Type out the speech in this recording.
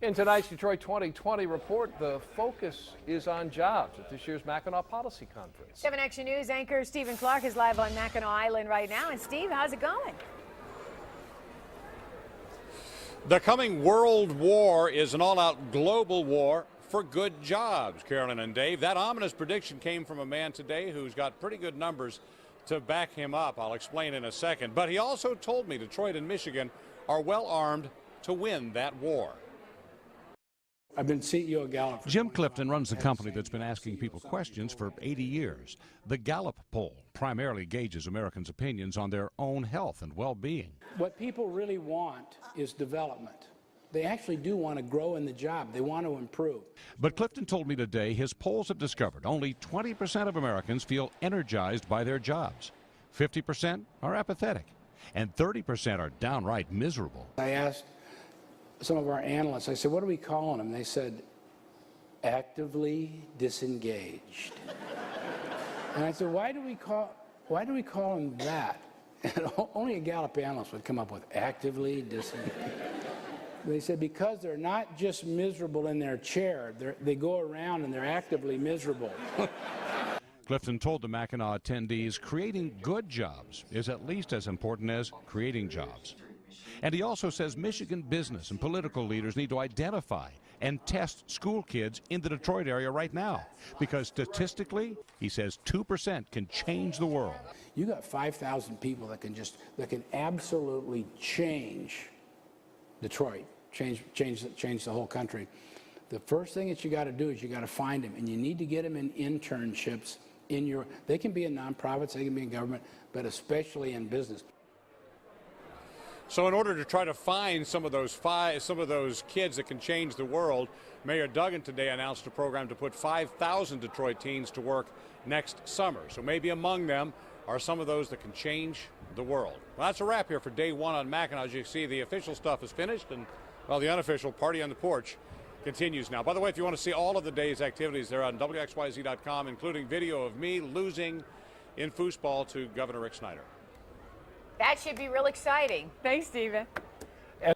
In tonight's Detroit 2020 report, the focus is on jobs at this year's Mackinac Policy Conference. 7 Action News anchor Stephen Clark is live on Mackinac Island right now. And Steve, how's it going? The coming world war is an all-out global war for good jobs, Carolyn and Dave. That ominous prediction came from a man today who's got pretty good numbers to back him up. I'll explain in a second. But he also told me Detroit and Michigan are well armed to win that war. I've been CEO of Gallup. Jim Clifton runs the company that's been asking people questions for 80 years. The Gallup Poll primarily gauges Americans' opinions on their own health and well-being. What people really want is development. They actually do want to grow in the job. They want to improve. But Clifton told me today his polls have discovered only 20% of Americans feel energized by their jobs. 50% are apathetic, and 30% are downright miserable. I asked some of our analysts, I said, what are we calling them? They said, actively disengaged. And I said, why do we call them that? And only a Gallup analyst would come up with actively disengaged. They said, because they're not just miserable in their chair, they go around and they're actively miserable. Clifton told the Mackinac attendees creating good jobs is at least as important as creating jobs. And he also says Michigan business and political leaders need to identify and test school kids in the Detroit area right now. Because statistically, he says 2% can change the world. You got 5,000 people that can absolutely change Detroit, change the whole country. The first thing that you got to do is you got to find them, and you need to get them in internships they can be in nonprofits, they can be in government, but especially in business. So in order to try to find some of those kids that can change the world, Mayor Duggan today announced a program to put 5,000 Detroit teens to work next summer. So maybe among them are some of those that can change the world. Well, that's a wrap here for day one on Mackinac. As you see, the official stuff is finished, and, well, the unofficial party on the porch continues now. By the way, if you want to see all of the day's activities, they're on WXYZ.com, including video of me losing in foosball to Governor Rick Snyder. That should be real exciting. Thanks, Stephen.